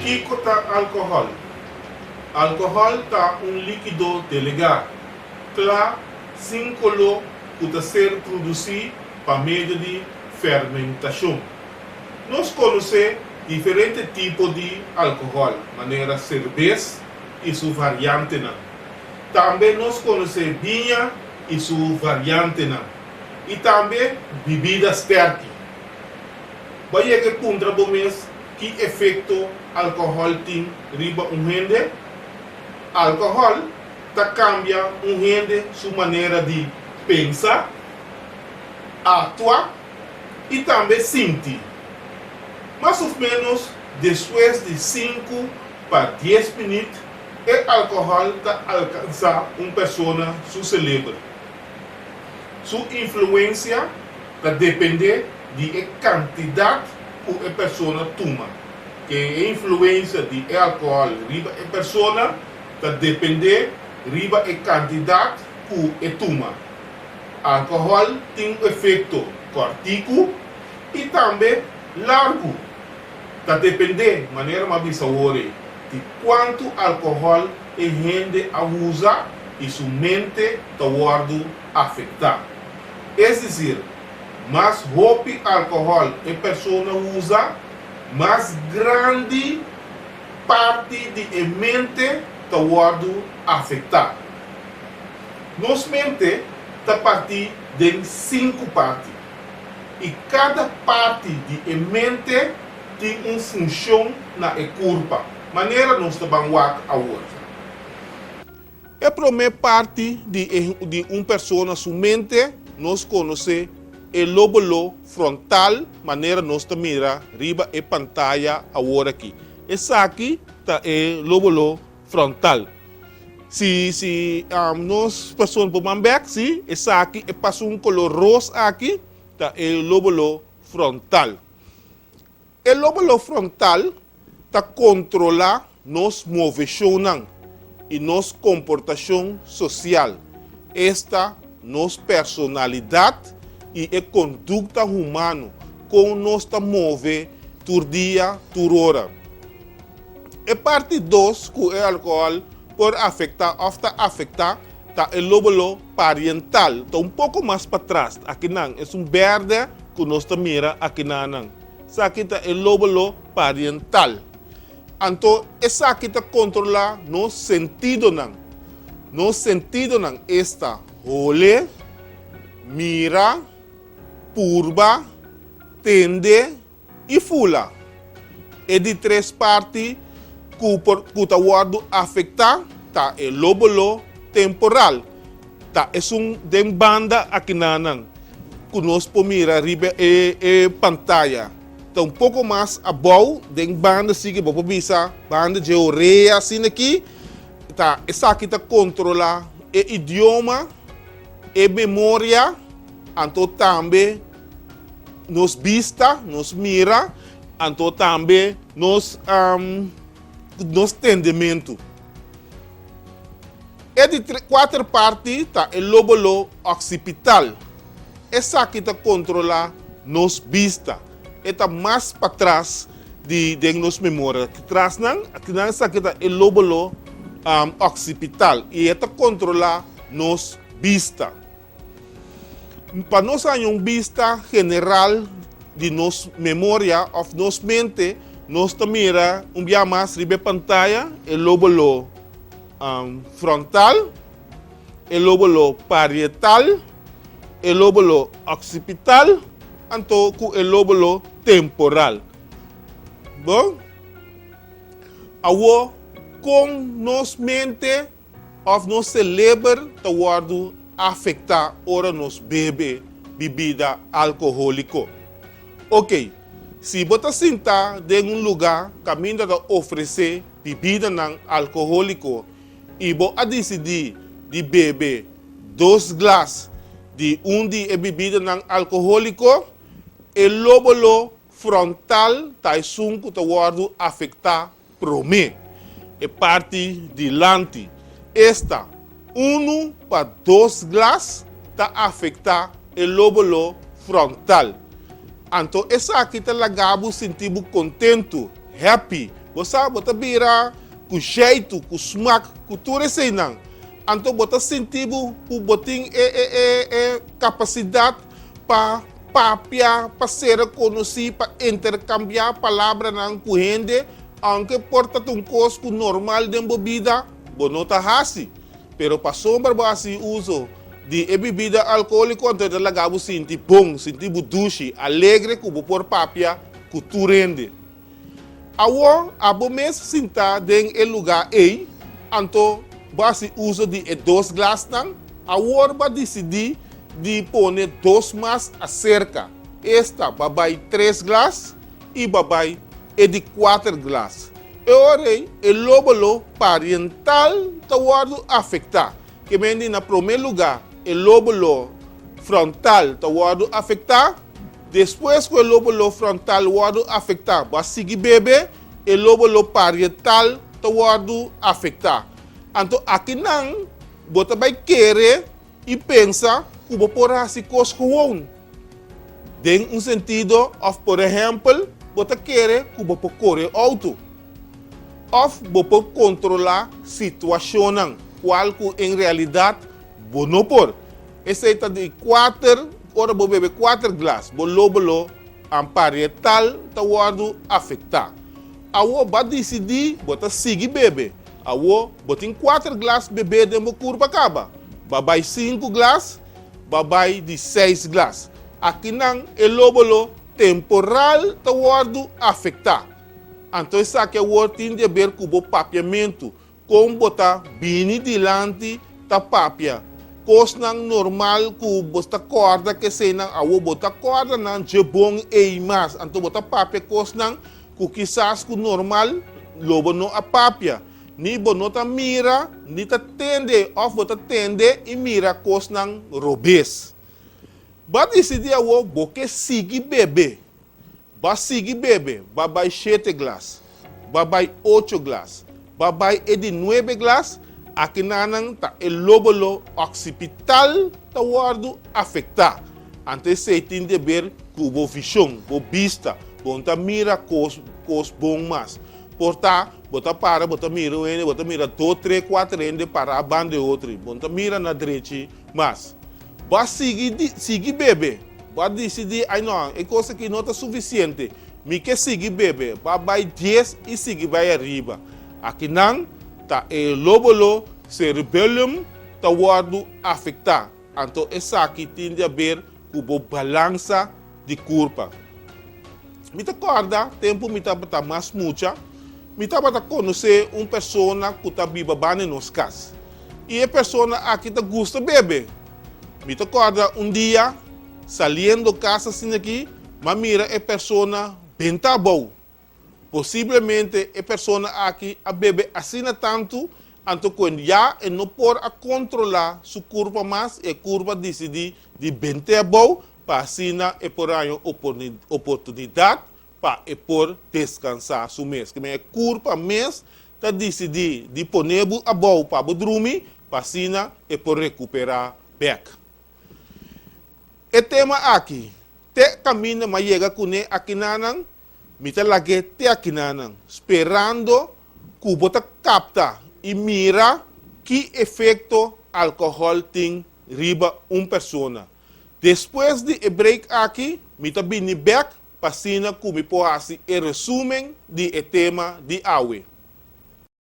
Kiko tá álcool. Álcool tá líquido de legar. Claro, sem color pode ser produzido por meio de fermentação. Nós conhecemos diferentes tipos de álcool, maneira cerveja e sua variante. Também nós conhecemos vinho e sua variante. E também bebidas terti. Vai que punta bomes que efeito álcool tem riba gente. Álcool cambia gente sua maneira de pensar, atuar e também sentir. Mais ou menos depois de 5 para 10 minutos, o álcool alcança uma pessoa seu cérebro. Sua influência depende da quantidade que a pessoa toma. Que a influência do álcool riba a pessoa depende riba a quantidade que toma. Álcool tem um efeito cortico e também largo. Depende maneira mais sabore de quanto álcool a gente usa e sua mente está afetada. É dizer, mais roupa álcool a pessoa usa, mais grande parte de mente está afetada. Nossa mente está partida de 5 partes. E cada parte de mente tem uma função na curva. Maneira nós estamos a outra. A primeira parte de uma pessoa, sua mente, nós conhecemos o lóbulo frontal, maneira nós mira riba a pantalla agora aqui. Essa aqui é o lóbulo frontal. Se nós pessoas podemos ver, sim, essa aqui passa um color rosa aqui, é o lóbulo frontal. O lóbulo frontal controla nossa movição e nossa comportação social. Esta nossa personalidade e a conduta humana como nós move por dia, por hora. A parte 2 que o álcool pode afetar o lóbulo parietal. Está um pouco mais para trás. Aqui não, é um verde que nós mira aqui não. Essa aqui está o lóbulo parietal. Então, essa aqui controla nosso sentido. Nosso sentido está olhe, mira, curva, tende e fula. É de 3 partes que está afetar tá o lóbulo temporal. Tá é de banda aqui que nós podemos mirar riba e pantalla. Tá um pouco mais abaixo de banda sigue para bisa banda de orelha assim aqui. Tá essa aqui controla o idioma, e memória, então também nos vista, nos mira, então também nos entendimento. É de 4 partes, tá o lóbulo occipital. Essa aqui controla nos vista. Está mais para trás de nos memória. Aqui atrás essa aqui o lóbulo occipital e esta controla nos vista. Para nós ter uma vista general de nos memória ou nos mente, nós mira dia mais ribe pantalla o lóbulo frontal, o lóbulo parietal, o lóbulo occipital, então o lóbulo temporal. Bom? Agora, com nos mente ou nos cérebro está afetar ora nos bebida alcoólica. Ok, se você sentar em lugar que a oferecer bebida alcoólica e você decidir de beber 2 glasses de de bebida alcoólica, o lóbulo frontal está afetar primeiro. A parte delante. Esta 1 para 2 glasses está afetar o lóbulo frontal. Então, essa aqui está lagado sentir contento, happy, Você bota bira com jeito, com smack, com tudo isso aí não. Então bota sentido, o botin capacidade para papia, para ser conhecido, para intercambiar palavras com gente, aunque porta um custo normal de bebida, bonota hasi. Pero para sombra base uso de bebida alcoólica, então ela gabo sentir bom, sentir budushi, alegre, como por papia, com tu rende. Awo, abo mes sinta den el lugar ei, então base uso de 2 glas nang, awo ba decidi de poner 2 mais acerca. Esta babai 3 glas e babai de 4 glas. E orei, o lóbulo parietal tawado afectar. Que mendi na primeiro lugar, o lóbulo frontal tawado afectar. Depois que o lóbulo frontal tawado afectar, vai seguir bebê, o lóbulo parietal tawado afectar. Então, aqui não, você vai querer e pensa que você pode se coscoon. Tem um sentido, of, por exemplo, você quer que você correr auto. Of você controlar a situação, qual que em realidade você não pode. Esse é de 4, ora você bebe 4 glas, você lóbulo parietal está afetar. Awo vai decidir, você seguir bebe. Awo, botin 4 glas bebê de uma curva acaba. Babai 5 glas, babai de 6 glas. Aqui não, o lóbulo temporal está afetar. Então, isso aqui é o tem de ver com o papiamento. Como botar bem dilante da papia. Coisa normal que você corda que se não, awo botar corda não de bom e mais. Então, botar papia coisa que quizás que normal lobo não a papia. Ni bonota mira, ni ta tende, of bota tende e mira coisa não robes. Ba decidir awo boque sigue bebê. Ba sigue bebê, babai 7 glas, babai 8 glas, babai de 9 glas, aqui nanang ta el lóbulo occipital ta wardo afectar. Antes se tem de ver cubo visão, bo vista, bonta mira cos bom mais. Porta, bota para, bota mira 2, 3, 4 ende para a banda outro, bota mira na direita, mas ba sigue bebê. Vai decidir, ai não, é coisa que não está suficiente. Me quer seguir bebê, vai 10 e seguir vai arriba. Aqui não, tá o lóbulo cerebellum tá wado afetar. Então, essa aqui tem a ver com a balança de curva. Me te acorda, tempo me tá mais mucha, me tá para conhecer uma pessoa que tá viva bem nos cas. E a pessoa aqui tá gosta bebê. Me te acorda dia saliendo casa assim aqui, mas mira a pessoa bem tá bom. Possivelmente a pessoa aqui a bebe assim tanto, então quando já não pode controlar sua curva mais, a curva decide de bem tá bom, para assim é por aí oportunidade para por descansar seu mês. Que a curva mês tá decide de pôr a bom para dormir, para assim é por recuperar back. O tema aqui, te caminho mas chega com aqui nanang, me te lage te aqui nanang, esperando que você capta e mira que efeito álcool tem riba pessoa. Depois de break aqui, me te bini back, para assim que me possa fazer o resumo de tema de awe.